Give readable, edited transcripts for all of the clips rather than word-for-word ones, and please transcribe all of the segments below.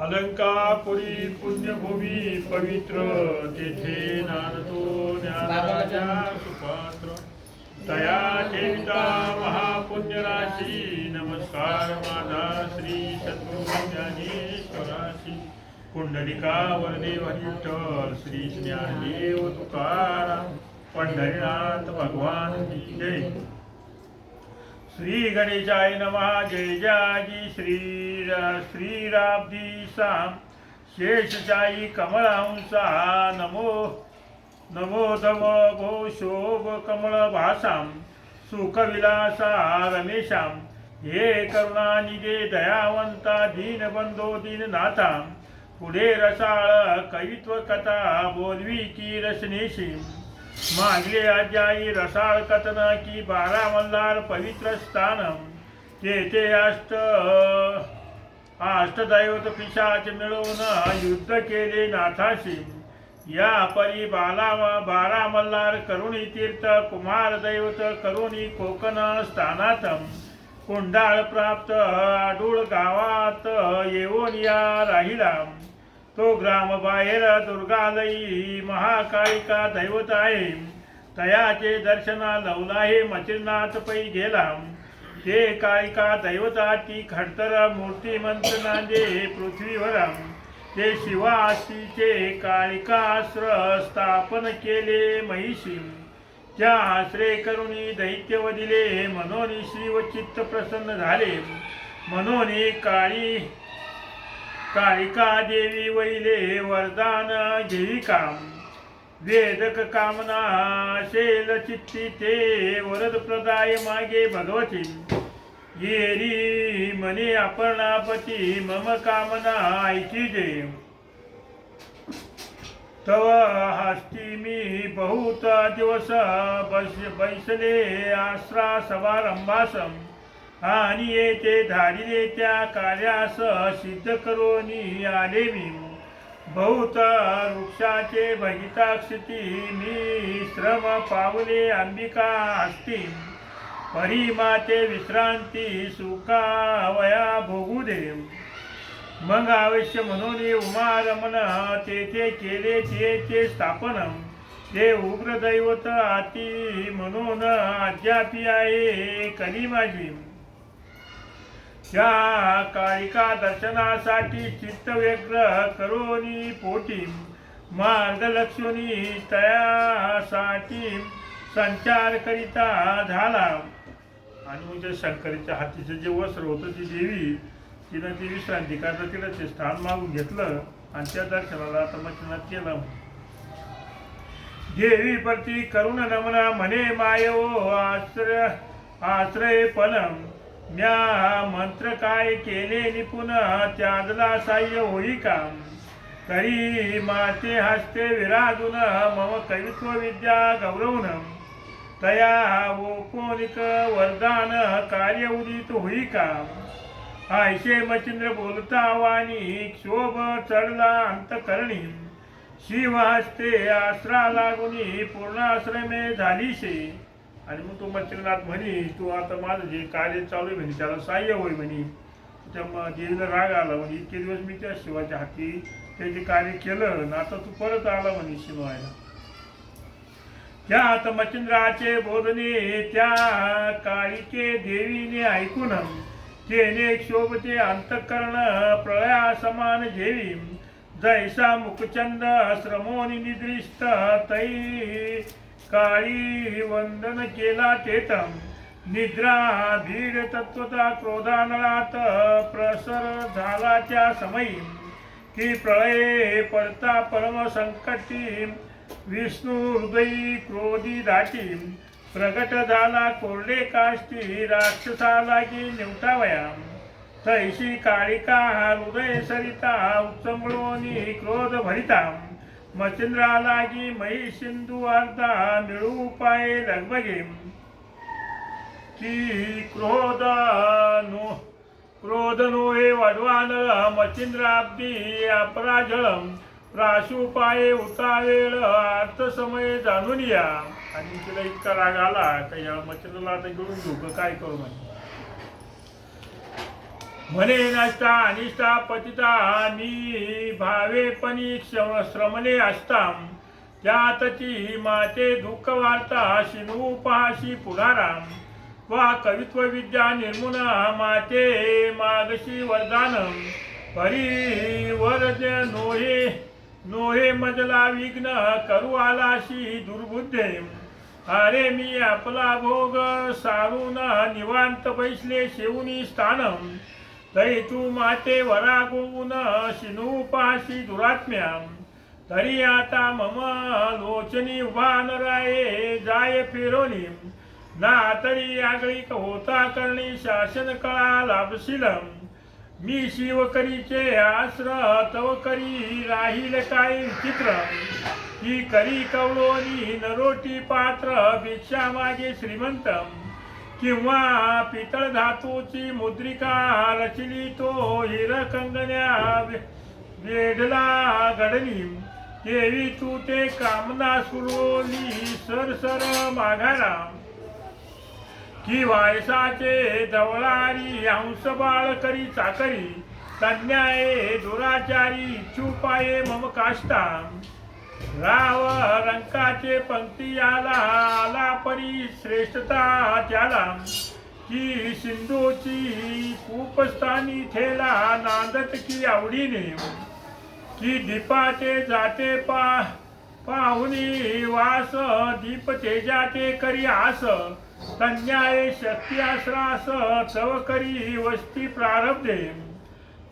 अलंकापुरी पुण्यभूमी पवित्र तेथे नांदतो ज्ञानराजा सुपात्र तया ठेविता महापुण्यराशी नमस्कार माझा श्री सद्गुरू ज्ञानेश्वराशी कुंडलिका वरदेव विठ्ठल श्री ज्ञानदेव तुकाराम पंढरीनाथ भगवान की जय। श्री गणेशाय नमः। जय जाजी श्रीराब्दी साम शेषशाही कमलांसा नमो नमो तव भो शोभ कमल भासाम सुखविलासा रमेशाम हे करुणानिधे दयावंता दीनबंधो दीननाथा पुढे रसाळ कवित्व कथा बोलवी की रसनेशी मागले आज्याई रसाळ कथन की 12 मल्हार पवित्र स्थान तेथे अष्टदैवत पिशाच मिळवून युद्ध केले नाथाशी या परी 12 मल्हार करुणी तीर्थ कुमार दैवत करुणी कोकण स्थानात कुंडाळ प्राप्त आडूळ गावात येऊन या राहिला तो ग्राम बाहेर दुर्गालयी महाकालिका दैवत आहे तयाचे दर्शना लवला हे मचिरनाथ पै गेला ते कालिका दैवताची खडतर मूर्तिमंत नांदे पृथ्वीवर ते शिवासीचे कालिकास्त्र स्थापन केले महिषी त्या आश्रय करुणी दैत्य दिले मनोनी शिव चित्त प्रसन्न झाले मनोनी कालिका देवी वैले वरदान घेई काम वेदक कामना शेल चित्ती ते वरद प्रदाय मागे भगवती येरी मने अपर्णापती मम कामना ऐकी दे तव हस्ती मी बहुत दिवस बैसले आश्रा समारंभासम आणि येथे धाडिले त्या कार्यास सिद्ध करोनी आले मी बहुत वृक्षाचे भगिताक्षती मी श्रम पावले अंबिका असती परिमाते विश्रांती सुखावया भोगू दे मग अवश्य म्हणून उमा रमण तेथे केले तेचे स्थापन ते उग्र दैवत अति म्हणून अद्यापी आहे कली माझी त्या कालिका दर्शनासाठी चित्त व्यग्र करोनी पोटी मार्गलक्ष्मी तयासाठी संचार करिता झाला आणि म्हणजे शंकरीच्या हातीचं जे वस्त्र होतं ती देवी तिनं ती विश्रांती करता तिला ते स्थान मागून घेतलं आणि त्या दर्शनाला तमचनात केलं देवी प्रती करुण नमना म्हणे मायो आश्रय पलम म्या मंत्र काय केले निपुण त्यादला साह्य होई का करी माते हस्ते विराजून मम कवित्व विद्या गौरवून तया ओकोनिक वरदान कार्य उदित होई का आयशे मचिंद्र बोलता वाणी क्षोभ चढला अंतकरणी शिव हस्ते आश्रा लागुनी पूर्णाश्रमे झालीशे आणि मग तो मच्छिंद्रनाथ म्हणी तू आता माझं जे कार्य चालू आहे म्हणे त्याला साह्य होई म्हणे त्या देवीला राग आला म्हणे इतके दिवस मी त्या शिवाच्या हाती त्याचे कार्य केलं ना आता तू परत आला म्हणे शिवायला त्या आता मच्छिंद्राचे बोलणे त्या काळीके देवीने ऐकून तेने क्षोभते अंतःकरण प्रळया समान जेवी जैसा मुखचंद श्रमोनी निद्रिस्त तै काळी वंदन केला तेतम निद्रा भीड तत्वता क्रोधानळात प्रसर झाला त्या समयी की प्रळये पडता परम संकटी विष्णू हृदयी क्रोधी दाटी प्रगट झाला कोरडे काष्टी राक्षसाला की निवटावया तैशी काळिका हृदय सरिता उचंबळोनी क्रोध भरिता मच्छिंद्राला की मही सिंधू अर्धा मिळू पाये लगबगे की क्रोध नोहे वडवान मच्छिंद्राब्दी अपराजळम प्राशू पाये उतावेळ अर्थ समय जाणून या आणि तिला इतका राग आला का या मच्छिंद्राला आता घेऊन घेऊ काय करू म्हणजे म्हणे नसता अनिष्टा पतिता मी भावेपणी श्रमले असता त्यातची माते दुःख वार्ता शिनू पहाशी पुढाराम वा कवित्व विद्या निर्मुन माते मागशी वरदानम परिवरज नोहे नोहे मजला विघ्न करू आलाशी दुर्बुद्धे अरे मी आपला भोग सारून निवांत बैसले शेवनी स्थानम तै तू माते वरागोवून शिनू पाशी दुरात्म्या तरी आता मम लोचनी उभा नराये जाय फिरोनी ना तरी आगळी होता करणी शासन कळा लाभशीलम मी शिवकरीचे आश्र तव करी राहील काय विचित्र की करी कवळोनी नरोटी पात्र भिक्षा मागे श्रीमंतम किंवा पितळ धातूची मुद्रिका रचली तो हिरकंगण्या वेढला घडली देवी तू ते कामना सुरवली सरसर माघारा की वायसाचे जवळारी हंस बाळ करी चाकरी तज्ञाये दुराचारी इच्छुपाये मम काष्टा राव रंकाचे पंक्ती आला परी श्रेष्ठता त्याला की सिंधूची कूपस्थानी ठेला नांदत की आवडीने की दीपाचे जाते पाहुनी वास दीप तेजाते करी आस तन्याय शक्ती आश्रास तव करी वस्ती प्रारब्धे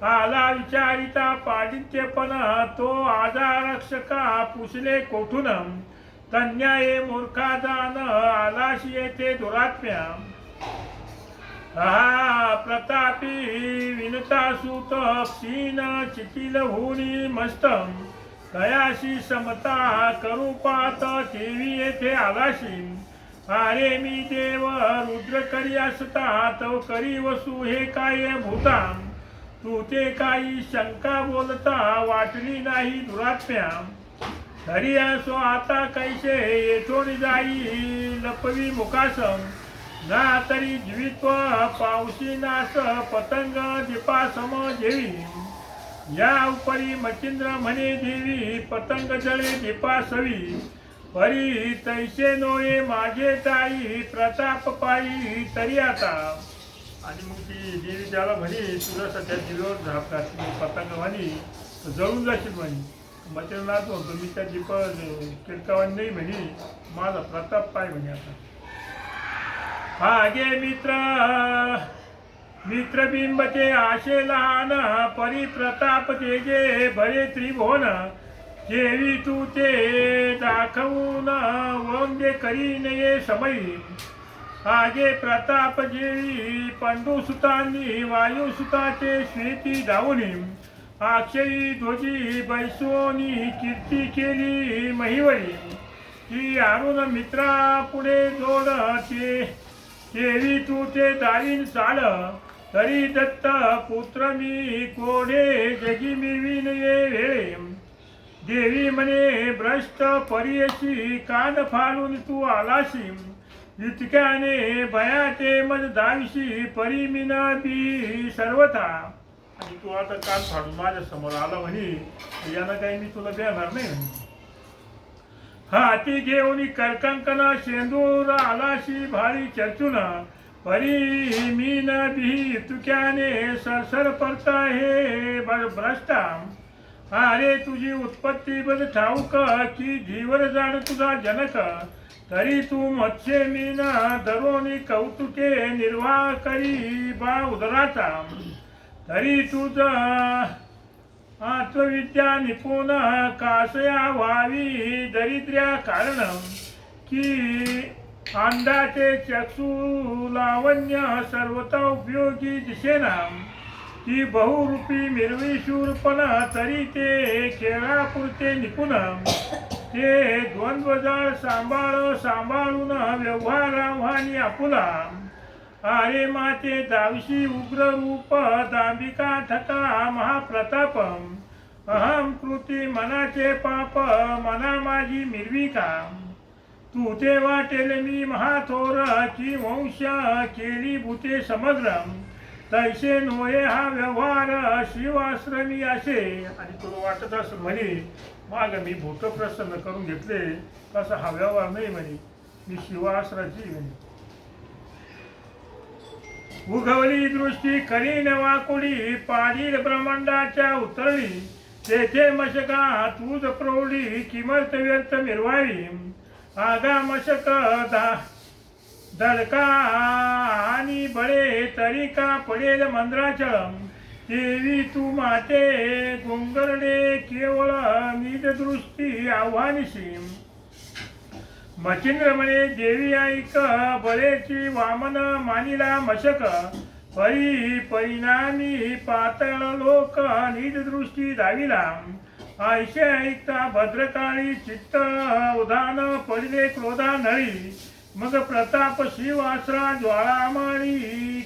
आला विचारिता पांडित्यपण तो आजारक्षका पुसले कोठून तन्याये मूर्खादान आलाशी येथे दुरात्म्या हा प्रतापी विनतासूत क्षीण चितिल होनी मस्तम तयाशी समता करूपात देवी येथे आलाशी अरे मी देव रुद्र करी असता तव करी वसू हे काय भूता तू ते काही शंका बोलता वाटली नाही दुरात्म्या तरी असो आता कैसे येथून जाई लपवी मुकासम ना तरी जीवित्व पावशी नास पतंग दीपासम जेवी या उपरी मचिंद्र म्हणे देवी पतंग जळे दीपासवी परी तैसे नोये माझे ताई प्रताप पायी तरी आता आणि मग ती देवी त्याला म्हणे तुझं सध्या दिव्यावर झाप घातली पतंग म्हणी जळून जाशील म्हणे मचिंद्रनाथ म्हणतो मी त्या दीप किरकावानी नाही म्हणे माझा प्रताप पाय म्हणे आता हागे मित्रबिंबते आशे लहान परी प्रताप तेजे भरे त्रिभुवन जेवी तू ते दाखवून वंदे करीन ये समयी आगे प्रताप जेवी पंडुसुतांनी वायुसुताचे श्वेती धावूनी अक्षयी ध्वजी बैसोनी कीर्ती केली महिवरी की अरुण मित्रा पुढे जोड देवी तू ते दारीन चाल तरी दत्त पुत्र मी कोढे जगी मिळवीन ये वेळे देवी म्हणे भ्रष्ट परियशी कान फाडून तू आलाशी इतक्याने भयाते मज दाविशी परिमिन बी सर्वथा आणि तू आता कान फाडून माझ्या समोर आला म्हणे यानं काही मी तुला देणार नाही हाती घेऊन करकंकन शेंदूर आलाशी भारी चर्चून परी मीन बी तुक्याने सरसर परता हे भ्रष्टा अरे तुझी उत्पत्ती बद ठाऊक की जीवर जाण तुझा जनक तरी तू मत्स्य मीन धरोनी कौतुके निर्वाह करी बा उदराचा तरी तुझ आत्मविद्या निपुण कासया व्हावी दरिद्र्या कारण की अंधाचे चक्षु लावण्य सर्वता उपयोगी दिसेना ती बहुरूपी मिरवी शूरपण तरी ते खेळापुरते निपुण ते द्वंद्वजाळ सांभाळून व्यवहार आव्हानी आपुला अरे माते दावशी उग्र रूप दांबिका ठका महाप्रतापम अहम कृती मनाचे पाप मना माझी मिरविका तू ते वाटेल मी महाथोर की वंश केली भूते समग्र तैसे नोये हा व्यवहार शिवाश्रमी असे. आणि तुला वाटत असं म्हणे माग मी भूत प्रसन्न करून घेतले, तसा हा व्यवहार नाही म्हणे, मी शिवाश्राची म्हणे. उगवली दृष्टी करीन वाकुडी, पाडील ब्रह्मांडाच्या उतरली, तेथे मशका तूज प्रौढी, किमर्थ व्यर्थ मिरवावी. आगा मशक धडका आणि बळे, तरी का पडेल मंद्राचळ. देवी तू माते गोंगरडे, केवळ निज दृष्टी आव्हानिशी. मचिंद्र म्हणे देवी ऐक, बळेची वामन मानिला मशक. परिणामी पातळ लोक निज दृष्टी धाविला. ऐसे ऐकता भद्रकाळी चित्त उदान, पडले क्रोधा नळी. मग प्रताप शिवासरा ज्वाळामाळी,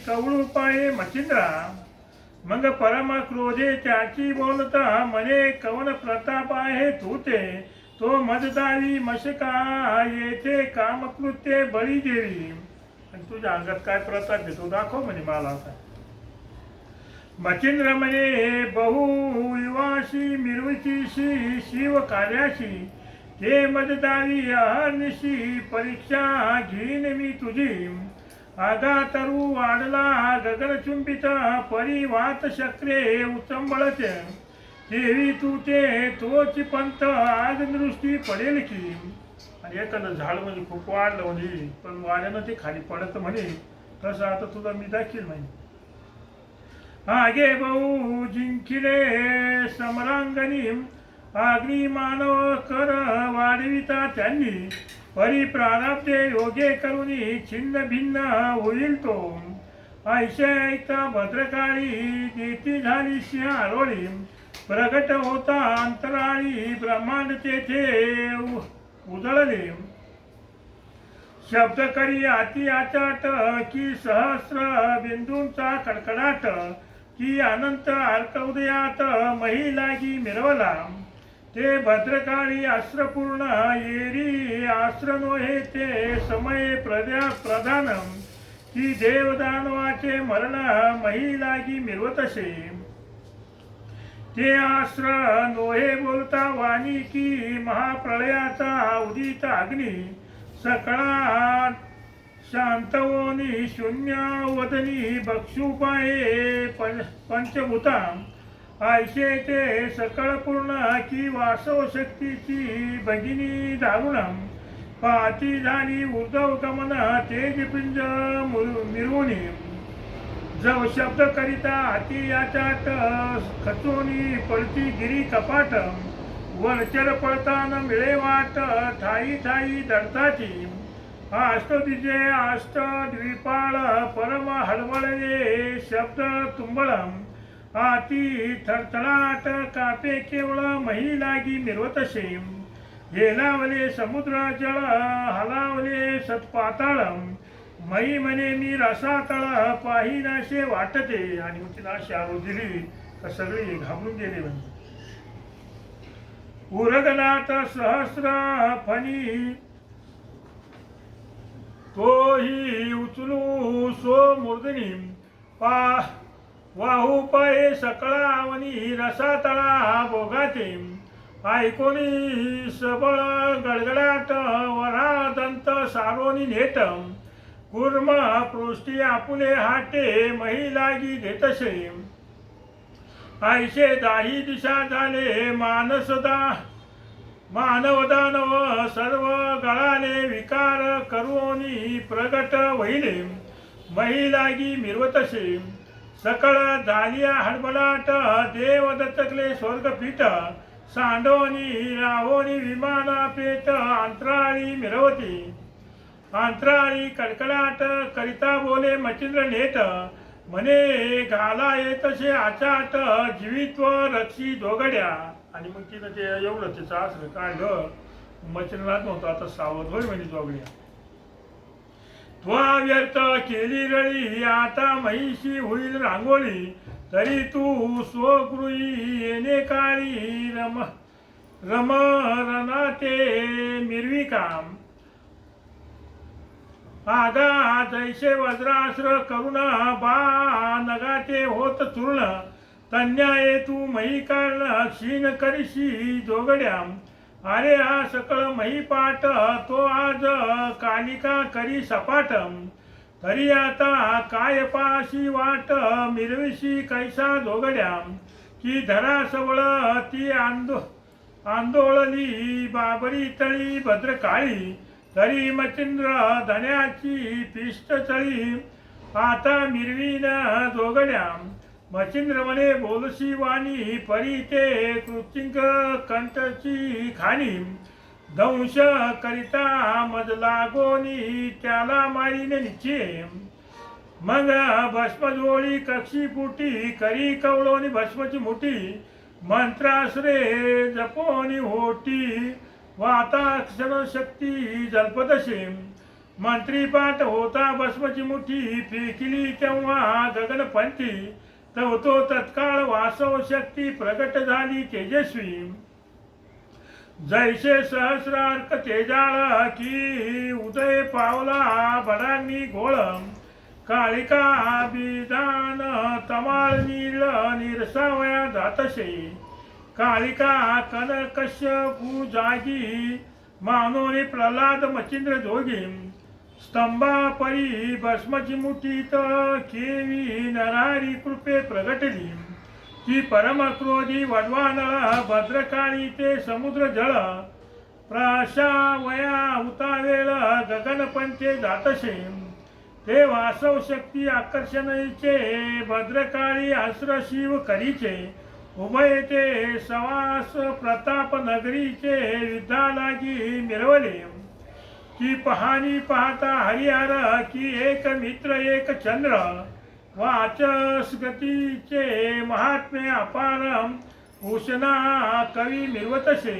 कवळू पाये मचिंद्रा. मग परम क्रोधे त्याची बोलता, म्हणे कवन प्रताप आहे तू ते. तो मददावी मशका, येथे कामकृत्ये बळी देवी. आणि तुझ्या अंगात काय प्रताप आहे तो दाखव म्हणे मला आता. मचिंद्र म्हणे बहु युवाशी मिरवतीशी, शिव कार्याशी. ते मददावी अहर्निशी, परीक्षा घेईन मी तुझी. आगा तरु वाढला गगनचुंबित, परिवात शक्रे उचंबळते. देवी तू ते तोच पंथ, आज दृष्टी पडेल की. आणि एखादं झाड म्हणजे खूप वाढलं म्हणजे, पण वाड्यानं ते खाली पडत म्हणे, तसं आता तुला मी दाखील म्हणे. आगे बहु जिंकिले समरांगणी, आग्नी मानव कर वाढविता त्यांनी. परी प्रारब्धे योगे करुणी, छिन्न भिन्न होईल तो. ऐसे ऐकता भद्रकाळी, देती झाली सिंह आरोळी. प्रगट होता अंतराळी, ब्रह्मांड तेथे उजळले. शब्द करी अति आचाट, की सहस्र बिंदूंचा कडकडाट. की अनंत अर्क उदयात, मही लागी मिरवला. ते भद्रकाळी अस्त्रपूर्ण, येरी अस्त्र नोहे ते समय प्रधान. की देवदानवाचे मरण, मही लागी मिरवतसे. ते अस्त्र नोहे बोलता वाणी, की महाप्रळयाचा उदित अग्नी. सकळा शांतवोनी शून्य वदनी, बक्षुपाये पंचभूता. ऐसे ते सकळ पूर्ण, की वासव शक्तीची भगिनी दारुण. पाती झाली ऊर्ध्व गमन, तेजपिंज मिरवणी. जव शब्द करिता अति याचाट, खचोनी पळती गिरी कपाट. वरचर पळताना मिळे वाट, ठाई ठाई दडताची. अष्टदिजे अष्टद्वीपाळ, परम हळवळले शब्द तुंबळ. आती थरथराट कापे केवळ, मही लागी मिरवतसे. हेलावले समुद्र जळ, हलावले सत्पाताळ. मई म्हणे मी रसातळ, पाहिनाशे वाटते. आणि मग तिला अशी आरोप दिली तर सगळी घाबरून गेले. म्हणजे उरगनाथ सहस्र फणी, तोही उचलू सो मूर्धनी. वाहू पाये सकळा आवनी, रसातळा भोगाते. ऐकोनी सबळ गडगडाट, वरा दंत सारोनी नेट. कूर्म पृष्ठी आपुले हाटे, मही लागी देतसे. ऐसे दाही दिशा झाले मानव दानव, सर्व गळाले विकार करोनी प्रगट वहिले. मही लागी मिरवतसे. सकळ झालिया हडबडाट, देव दत्तकले स्वर्गपीठ. सांडोनी राहोनी विमाना पेट, अंतराळी मिरवती. अंतराळी कडकडाट करिता बोले मचिंद्र नेट. म्हणे घाला येतसे आचाट, जीवित्व रक्षी दोघड्या. आणि मग तिनं ते एवढं तिचं असलं काढलं. मचिंद्रनाथ म्हणतो आता सावध होय म्हणे जोगड्या. त्वा व्यर्थ केली रळी, आता महिषी होईल रांगोळी. तरी तू स्वगृही येणे काळी, रम रनाते मिरवी काम. आगा जैसे वज्रास्त्र करुण बा नगाते होत चूर्ण तन्याये तू मही कारण क्षीण करीशी जोगड्या अरे हा सकळ महिपाट तो आज कालिका करी सपाट तरी आता काय पाशी वाट मिरविशी कैसा जोगड्या की धरा सवळ ती आंदोळली बाबरी तळी भद्रकाळी तरी मचिंद्र धन्याची पिष्ट चळी आता मिरवीन जोगड्या मचिंद्र म्हणे बोलशी वाणी परी ते कृचिंक कंठची खाणी दंश करिता मज लागोनी त्याला मारीने निश्चय मग भस्मजोळी कक्षी फुटी करी कवळोनी भस्मची मुठी मंत्राश्रे जपोनी होती वाता क्षणशक्ती जल्पदशे मंत्रीपाठ होता भस्मची मुठी फेकिली तेव्हा गगनपंथी तो तत्काळ वासव शक्ती प्रगट झाली तेजस्वी जैसे सहस्रार्क तेजाळ की उदय पावला बडांनी गोळ काळिका बिदान तमाळ नीळ निरसावया जातसे काळिका कनकश्यपू जागी मानोनी प्रल्हाद मचिंद्र जोगी स्तंभा परी भस्मची मुठीत केवी नरारी कृपे प्रगटली की परमक्रोधी वडवानळ भद्रकाळी ते समुद्र जळ प्राशावया उतावेळ गगनपंथे जातसे ते वासव शक्ती आकर्षणीचे भद्रकाळी आश्र शिव करीचे उभय ते सवास प्रताप नगरीचे युद्धा लागी मिरवले की पहाणी पाहता हरिहर की एक मित्र एक चंद्र वाचस गतीचे महात्म्य अपार उष्णा कवी मिरवतसे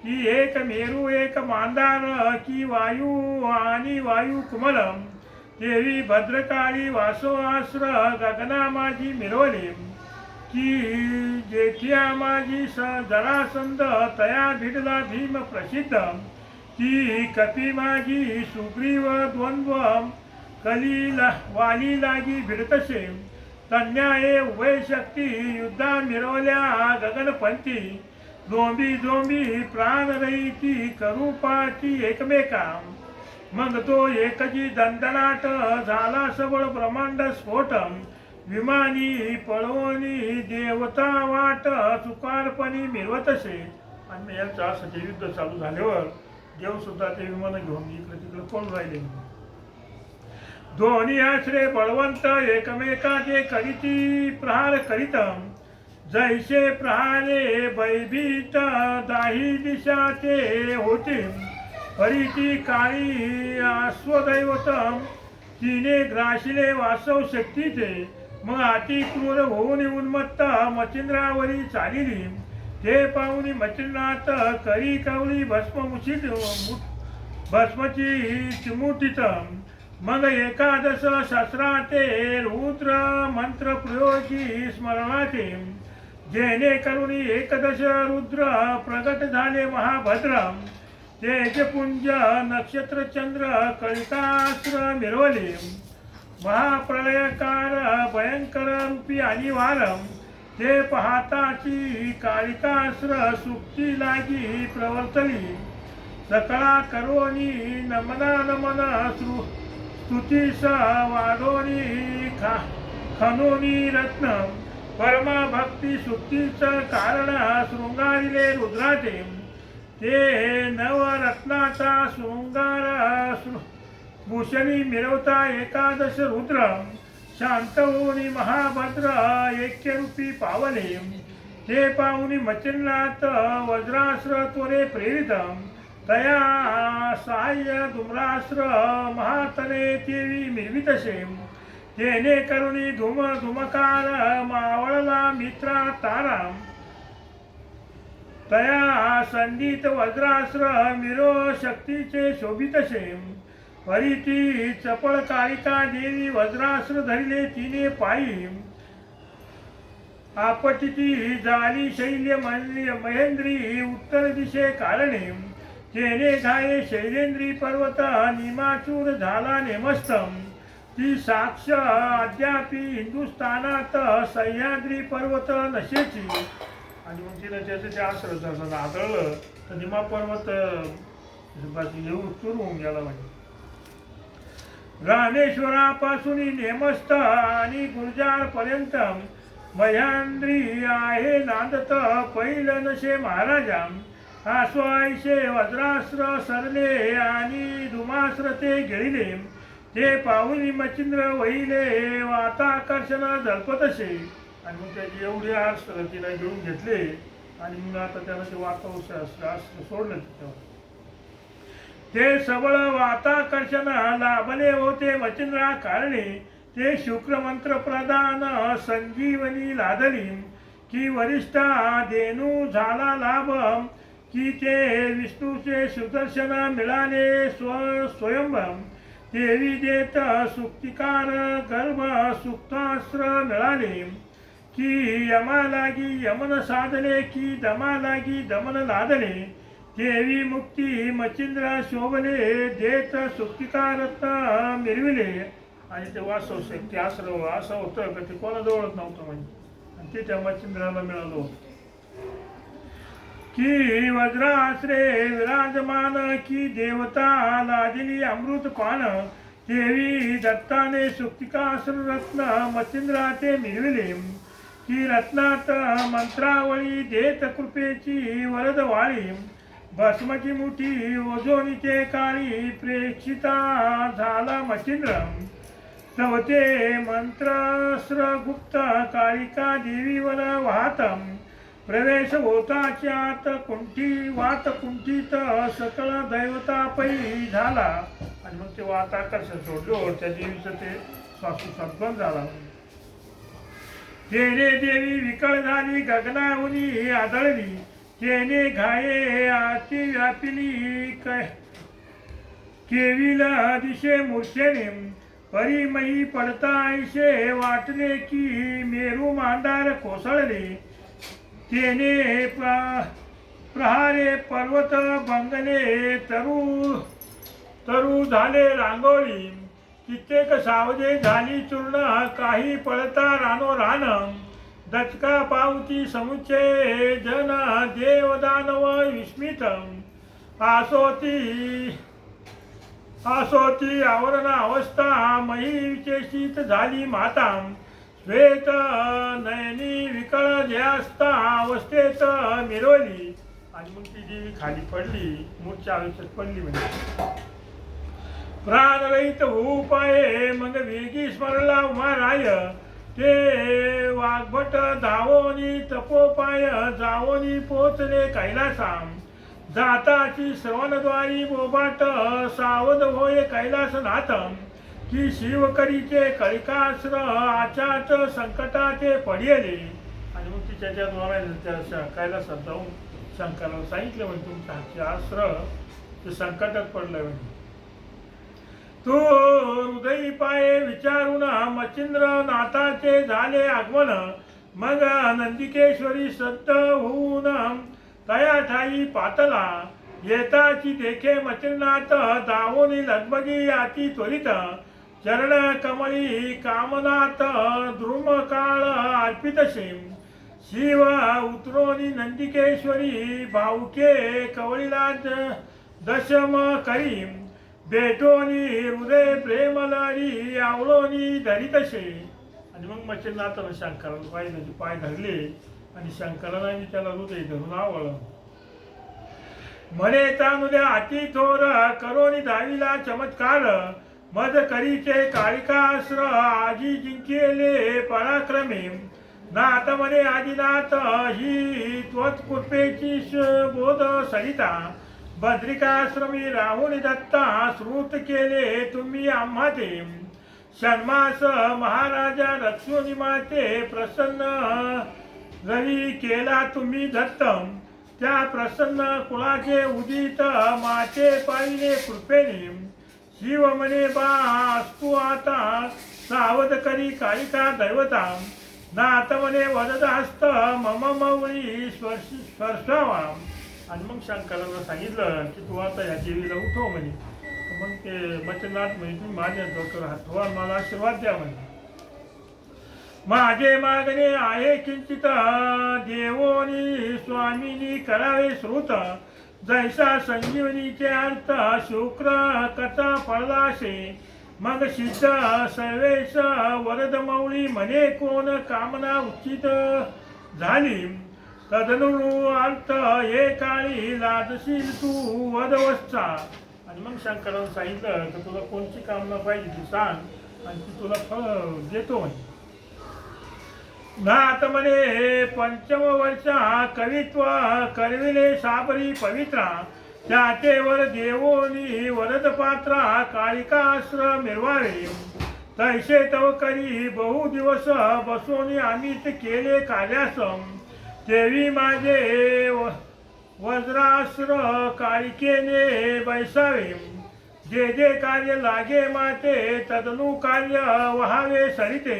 की एक मेरू एक मांदार की वायू आणि वायू कुमलम देवी भद्रकाळी वासोआश्र गगना माझी मिरवले की जेठिया माझी जरासंध तया भिडला भीम प्रसिद्ध की कपी माझी सुग्रीव द्वंद्व कलीला वाली लागी भिडतसे तन्याये उभय शक्ती युद्धा मिरवल्या गगनपंथी जोंबी जोंबी प्राण रहिती करूपाची एकमेका मग तो एकजी दंदनाट झाला सबळ ब्रह्मांड स्फोट विमानी पळवणी देवता वाट चुकारपणी मिरवतसे आणि यांचा सत्ययुद्ध चालू झाल्यावर देव सुद्धा ते विमान घेऊन इकडे तिकडे पळून राहिले दोन्ही आश्रे बळवंत एकमेकाचे करीती प्रहार करीत जैसे प्रहारे भयभीत दाही दिशा ते होते हरिती काळी अश्वदैवत तिने ग्राशिले वासव शक्तीचे मग अति क्रूर होऊन उन्मत्त मचिंद्रावरी चालिली ते पाहुनी मचिंद्रात करी कवली भस्मची चिमुटीत मग एकादश शस्त्राते रुद्र मंत्र प्रयोगी स्मरणाते जेणेकरून एकदश रुद्र प्रगट झाले महाभद्र तेजपुंज नक्षत्र चंद्र कलिकास्त्र मिरवले महाप्रलयकार भयंकर रूपी अनिवार ते पाहताची कालिकास्त्र सुक्ती लागी प्रवर्तली सकळा करोनी नमना नमन स्तुतीस वाढोनी खनोनी रत्न परमा भक्ती सुक्तीच कारण शृंगारिले रुद्राचे ते नवरत्नाचा शृंगार भूषणी मिरवता एकादश रुद्र शांत होऊनी महाभद्र ऐक्यरूपी पावले ते पाहुनी मचिन्नाथ वज्रास्त्र त्वरे प्रेरित तया साह्य धूम्रास्त्र महातने तेवी मिरवितसे तेने करुणी धूम धुमकार मावळला मित्रा तारा तया संधीत वज्रास्त्र मिरो शक्तीचे शोभितसे परिती चपळ कालिका देवी वज्रास्त्र धरिले तिने पायी आपटिती झाली शैल्य महेंद्री उत्तर दिशे कारणे तेने घाये शैलेंद्री पर्वत निमाचूर झाला नेमस्तम ती साक्ष अद्यापि हिंदुस्थानात सह्याद्री पर्वत नशेची. आणि मग तिनं त्याचं ते असं आदळलं तर निमा पर्वत येऊ सुरू होऊन गेला. म्हणजे रामेश्वरापासून नेमस्त आणि गुर्जार पर्यंत मह्यांद्री आहे नांदत पैल नशे महाराजा. आश्वायशे वज्रास्त्र सरले आणि धुमास्त्र ते गिळले ते पाहुनी मच्छिंद्र वहिले वाताकर्षण झलपतसे. आणि मग त्याची एवढी अस्त्र तिला घेऊन घेतले आणि मग आता त्याला ते अस्त्र सोडलं. ते सबळ वाताकर्षण लाभले होते मच्छिंद्रा कारणे ते शुक्रमंत्र प्रदान संजीवनी लादली की वरिष्ठा देणू झाला लाभ की ते विष्णूचे सुदर्शन मिळाले स्वयंभम देवी देत सुक्तिकार गर्भ सुक्तास्त्र मिळाले की यमालागी यमन साधले की दमालागी दमन लादले देवी मुक्ती मच्छिंद्र शोभले देत सुक्तिकारत्न मिरविले. आणि ते वासव शक्ती आश्रव असं होतं का ते कोणाजवळच नव्हतं. म्हणजे आणि ते त्या मच्छिंद्राला मिळालं होतं की वज्राश्रे विराजमान की देवता लादिली अमृत पान देवी दत्ताने सुक्तिकास्त्र रत्न मच्छिंद्रा ते मिळविले की रत्नात मंत्रावळी देत कृपेची वरद वाळी भस्मची मुठी ओझोनीचे काळी प्रेक्षिता झाला मच्छिंद्र. तवते मंत्रस्र गुप्त कालिका देवीवर वाहतम प्रवेश होताच्यात कुंठी वात कुंठीत सकळ दैवतापै झाला. आणि मग ते वाताकर्षण सोडलं त्या देवीचं ते श्वासोच्छ्वास बंद झाला. तेने देवी विकळ झाली गगनाहुनी आदळली तेने घाये आती व्यापिली केविला दिशे मूर्छेने परिमयी पडतायशे वाटले की मेरू मांडार कोसळले तेने प्रहारे पर्वत बंगले तरु झाले रांगोळी कित्येक सावजे झाली चूर्ण काही पळता रानो रान दचका पावती समुच्चय जन देव दानव विस्मित आसोती आवरण अवस्था मही विचेषित झाली माता श्वेत नयनी विकळ ध्यास्ता अवस्थेत मिरवली. आणि मग ती देवी खाली पडली मूर्छा अवस्थेत पडली. म्हणजे प्राणरहित होऊ पाये मग वेगी स्मरला उमाराय ते वाघभट धावोनी तपोपाय जावोनी पोचले कैलासाम जाताची श्रवणद्वारी बोबाट सावध होय कैलासनाथम की शिवकरीचे कलिकास्त्र आचाच संकटाचे पडिले. आणि मग तिच्या त्या कैलासात जाऊन शंकराला सांगितलं म्हणजे तुमच्या हातचे अस्त्र ते संकटात पडलं. म्हणजे तो हृदयी पाये विचारून मच्छिंद्र नाथाचे झाले आगमन मग नंदिकेश्वरी सत्त होऊन तया ठाई पातला येताची देखे मच्छिंद्रनाथ दावोनी लगबगी आती त्वरित चरण कमळी कामनाथ द्रुम काळ अर्पितशे शिव उतरोनी नंदिकेश्वरी भाऊके कवळीला दशम करी बेटोनी हृदय प्रेमलारी आवळोनी धरितशे. आणि मग मच्छिंद्रनाथानं शंकराला पाय धरले आणि शंकराने त्याला हृदय धरून आवळलं. म्हणे तानुद्या अति थोर करोनी दावीला चमत्कार मज करीचे कालिकास्त्र आजी जिंकेले पराक्रमे नाथ म्हणे आदिनाथ ही त्वत्कृपेची बोध सरिता बद्रिकाश्रमी राहुल दत्ता श्रुत केले तुम्ही आम्हा ते षण्मास महाराजा लक्ष्मणी माते प्रसन्न रवी केला तुम्ही दत्तम त्या प्रसन्न कुळाचे उदित माते पाहिले कृपेने शिव म्हणे बा असतू आता सावध करी कालिका दैवता नाथ म्हणे वददास्त मम मवळी स्पर्शावा आणि मग शंकराला सांगितलं की तू आता या देवीला उठव म्हणे. तर मग ते मच्छनाथ म्हणे तुम्ही माझ्या डोक्यावर हात ठेवा, मला आशीर्वाद द्या म्हणे. माझे मागणे आहे किंचित देवोनी स्वामीनी करावे श्रुत, जैसा संजीवनीचे अर्थ शुक्र कथा फळदाशे, मग सिद्ध सर्वेश वरद मौळी म्हणे कोण कामना उचित झाली, तदनु अर्थ हे काळी लादशील तू वदवस्था. आणि मग शंकरानं सांगितलं तर तुला कोणची कामना पाहिजे ती सांग आणि ती तुला फळ देतो म्हणे. नाथ म्हणे पंचम वर्षा कवित्व करविले साबरी पवित्रा, त्यातेवर देवोनी वरद पात्रा काळिकास्त्र मिरवावे, तैसे तव करी बहु दिवस बसोनी आम्हीच केले कार्यासम, देवी माझे वज्रास्त्र काळिकेने बैसावे, जे जे कार्य लागे माते तदनु कार्य व्हावे सरिते,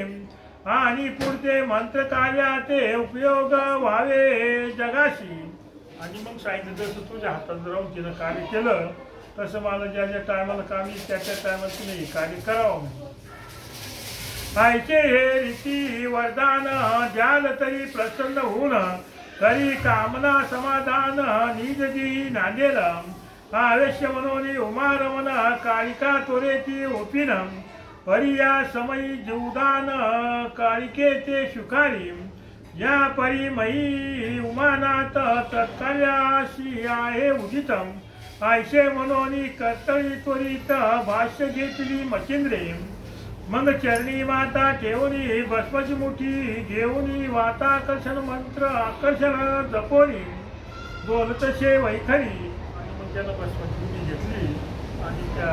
आणि पुढचे मंत्र कार्याचे उपयोग व्हावे जगाशी. आणि मग सांगितलं जसं तुझ्या हातात राहून तिनं कार्य केलं तसं मला ज्या ज्या टायमाला काम येईल त्या त्या टायमाला तिने कार्य करावं. पाहिजे हे रीती वरदान द्याल तरी प्रसन्न होऊन, तरी कामना समाधान निज जी नांदेल, आवेश्य मनोनी उमारमन कालिका त्वरेती ओपिन, परी या समयी जीवदान कालिकेचे शुकारी, या परी मयी उमानाथ तत्कार्याशी आहे उदितम, आयशे मनोनी कर्तळी त्वरित भाष्य घेतली मचिंद्रे, मग चरणी माता ठेवणी भस्मची मुठी घेऊनी वाताकर्षण मंत्र आकर्षण जपोनी, बोलतसे वैखरी. आणि मग त्यानं भस्मची मुठी घेतली आणि त्या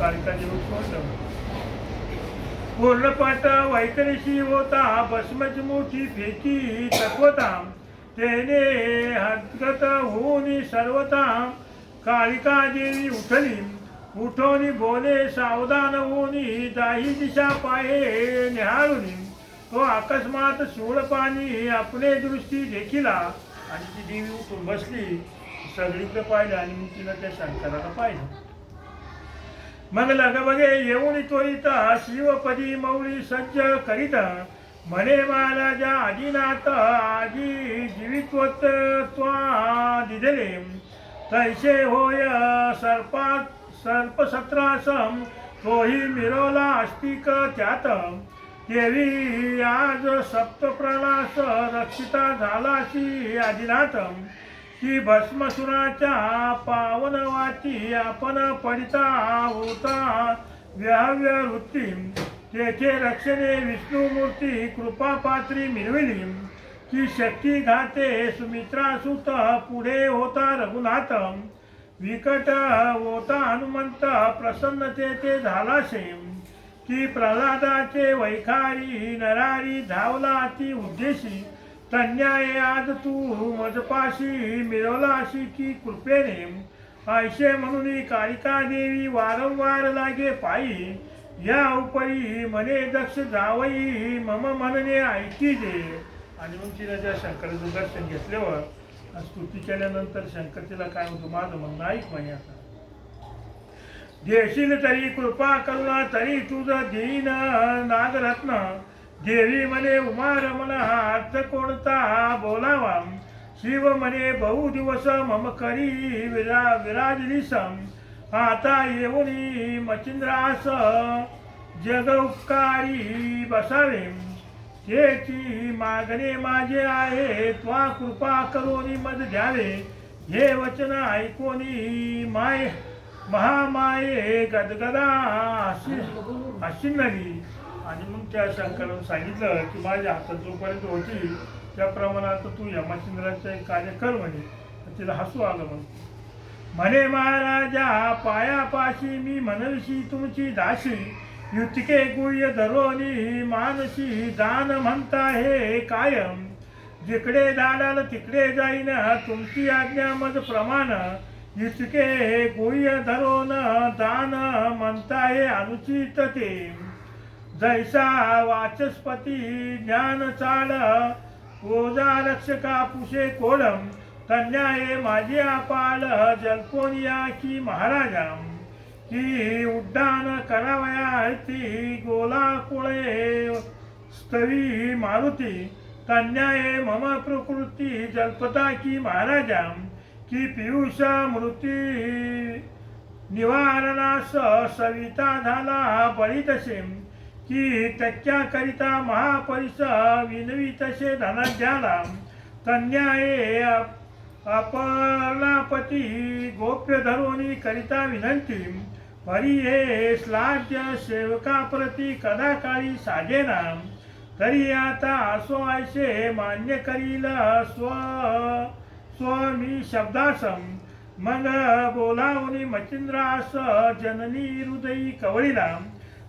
कालिकाची रूप सोडलं. पूर्णपाठ वैखरीशी होता भस्मची मुठी फेकी तत्वता, तेने हद्गत होऊन सर्वता कालिका देवी उठली, उठोनी बोले सावधान होऊनी दाही दिशा पाये निहाळूनी, तो अकस्मात शूळ पाणी आपले दृष्टी देखिला. आणि ती देवी उठून बसली, सगळीकडे पाहिलं आणि मग तिनं त्या शंकराला पाहिलं. मग लगबगे येऊन त्वरित शिवपदी मौळी सज्ज करीत, म्हणे महाराजा आदिनाथ आजी जीवित्वत्वा दिधले, तैसे होय सर्पसत्रासम तोही मिरवला अस्तिक त्यात, देवी आज सप्तप्रणास रक्षिता झालाशी आदिनाथ, की भस्मसुराच्या पावनवाती आपण पडिता होता व्याव्य वृत्ती, तेथे रक्षणे विष्णुमूर्ती कृपापात्री मिळविली, की शक्ती घाते सुमित्रासुत पुढे होता रघुनाथ, विकट होता हनुमंत प्रसन्नते ते झालाशे, की प्रल्हादाचे वैखारी नरारी धावला ती उद्देशी, तन्याय आज तू मजपाशी मिळवलाशी की कृपेने, आयशे म्हणून कालिका देवी वारंवार लागे पायी, या उपरी म्हणे दक्ष जावई मम म्हणणे ऐकी दे. आणि मग तिला ज्या शंकराचं दर्शन घेतल्यावर स्तुती केल्यानंतर शंकर तिला काय म्हणतो, माझं म्हणणं ऐक म्हणे, आता देशील तरी कृपा करुणा तरी तुझं दीन नागरत्न, देवी म्हणे उमा रमण अर्थ कोणता बोलावा, शिव म्हणे बहु दिवस मम करी विराजलीसम, आता येऊनी मचिंद्रास जग उपकारी बसावे, त्याची मागणे माझे आहे त्वा कृपा करोनी मद द्यावे, हे वचन ऐकोनी माय महामाये गदगदा आशिन्नली. आणि मग त्या शंकरानं सांगितलं की माझ्या हातात जोपर्यंत होती त्या प्रमाणात तू यमचंद्राचे कार्य कर म्हणे. तिला हसू आलं. म्हणे महाराजा पायापाशी मी म्हणशी तुमची दाशी, युतिके गुह्य धरोनी मानसी दान म्हणता हे कायम, जिकडे दाडाल तिकडे जाईन तुमची आज्ञा मज प्रमाण, युतिके गुह्य धरोन दान म्हणता हे अनुचित ते, जैसा वाचस्पती ज्ञान चाल ओजा रक्षका पुषे कोलम, तन्याये माझी अपाल जलकोनिया की महाराजा की उड्डाण करावया हरती गोला कुळे स्तवी मारुती तन्याये मम प्रकृती जलपता की महाराजा की पियुष मृती निवारणास सविता झाला बळी तसे की टक्क्याकरिता महापरिस विनवी तसे धनाढ्याला तन्याये अपलापती गोप्य धरोनी करिता विनंती परी हे श्लाघ्य सेवकाप्रती कदा काळी साजेना तरी आता असो आयशे मान्य करील स्वामी शब्दासम मग बोलावनी मचिंद्रास जननी हृदयी कवळीला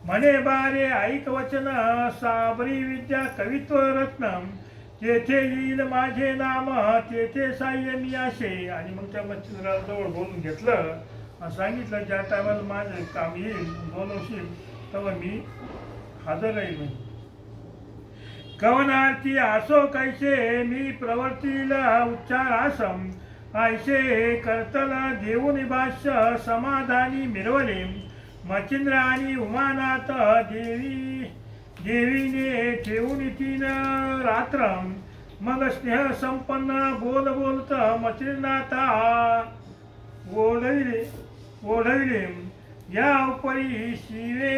म्हणे बारे ऐक वचन साबरी विद्या कवित्व रत्नम तेथे येईल माझे नाम तेथे साह्य मी आशे. आणि मग त्या मच्छिंद्राजवळ बोलून घेतलं आणि सांगितलं ज्या टायमाला माझं काम येईल बोलवशील तेव्हा मी हजर राहील. कवनार्थी असो कैसे मी प्रवर्तीला उच्चार आसम ऐसे करतला देऊन भाष्य समाधानी मिरवले मचिंद्र आणि उमानाथ देवीने ठेवून तीन रात्र मग स्नेह संपन्न बोलत मचिंद्रनाथा ओढविले या उपरी शिवे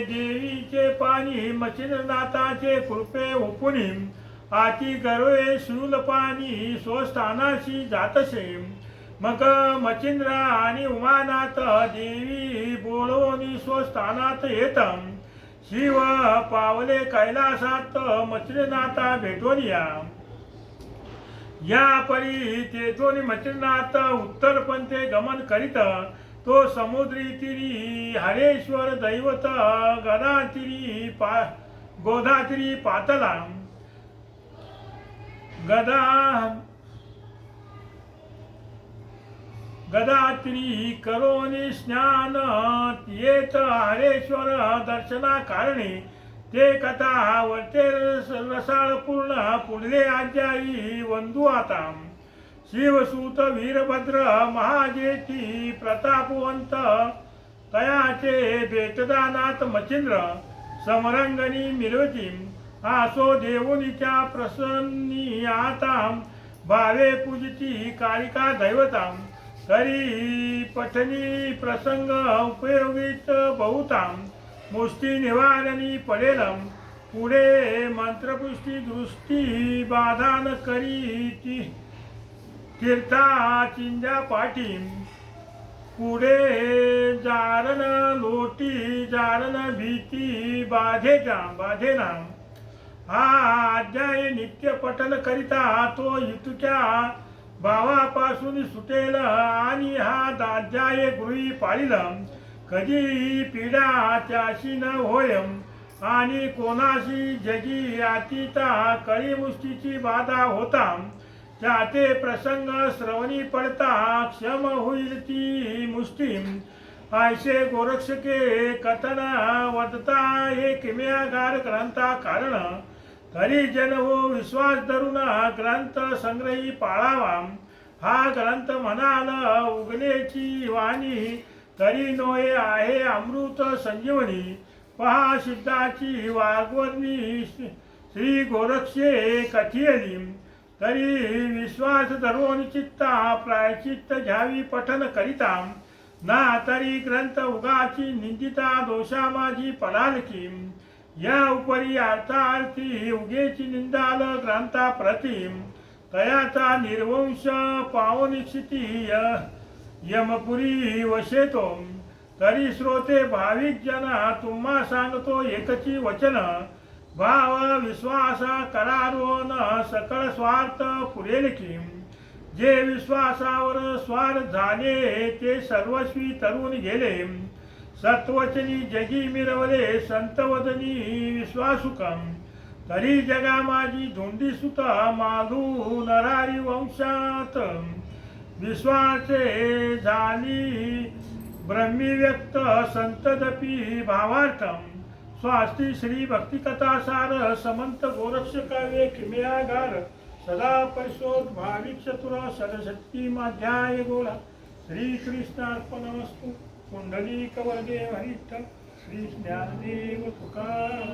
देवीचे पाणी मचिंद्रनाथाचे कृपे ओपुनी आती गरवे शूल पाणी स्वस्थानाशी जातसे. मग मचिंद्र आणि उमानाथ देवी बोलवून स्वस्थानात येत शिव पावले कैलासात मचिंद्रनाथा भेटोनिया. या परी तेथून मचिंद्रनाथ उत्तर पंथे गमन करीत तो समुद्री तिरी हरेश्वर दैवत गोदातिरी पातला गदात्री करोनी स्नान येत हरेश्वर दर्शना कारणे ते कथा वर्ते रसाळ पूर्ण पुढले आज्याई वंदू आता. शिवसूत वीरभद्र महाजेती प्रतापवंत तयाचे भेटदानात मचिंद्र समरंगणी मिरवती आसो देवुनीच्या प्रसन्नी आता भावे पूजिती कालिका दैवता तरी पठनी प्रसंग उपयोगित बहुताम मुष्टी निवारणी पडेल पुढे मंत्रपुष्टी दृष्टी बाधान करी तीर्था चिंजा पाठी पुढे जारण लोटी जारण भीती बाधेना. हा अध्याय नित्य पठन करिता तो इतुक्या भावापासून सुटेल आणि हा अध्याय गृही पाळील कधी पीडा त्याशी न होय आणि कोणाशी जगी अतिता कळीमुष्टीची बाधा होता त्याते प्रसंग श्रवणी पडता क्षम होईल ती मुष्टी. ऐसे गोरक्षके कथन वदता हे किम्यागार ग्रंथा कारण तरी जन हो विश्वास धरून ग्रंथ संग्रही पाळावा. हा ग्रंथ म्हणाल उगलेची वाणी तरी नोहे आहे अमृत संजीवनी. पहा सिद्धाची वाग्वर्णी श्री गोरक्षे कथियली तरी विश्वास धरून चित्ता प्रायचित्त घ्यावी पठन करिता ना तरी ग्रंथ उगाची निंदिता दोषा माझी पडालकी. या उपरी अर्थार्थी उगेची निंदाल ग्रंथा प्रतिम तयाचा निर्वंश पावनिक्षिती यमपुरी वशेतो. तरी श्रोते भाविक जना तुम्हा सांगतो एकची वचन भाव विश्वासा करारोन सकळ स्वार्थ पुरेल की. जे विश्वासावर स्वार झाले ते सर्वस्वी तरुण गेले सत्वचनी जगी मिरवले संतवदनी विश्वासुकम. तरी जगा माझी धोंडी सुत माधू नरारी वंशात विश्वाचे झाली ब्रह्मी व्यक्त संतदपी भावार्थम. स्वास्ती श्री भक्तिकथा सार समंत गोरक्ष काव्य किमयागार सदा परिशोध भाविक चतुर सदशक्ती माध्याय गोळा श्री कृष्णार्पणमस्तु पुंडलिक वरदे हरिष्ठ श्री ज्ञानदेव तुकाराम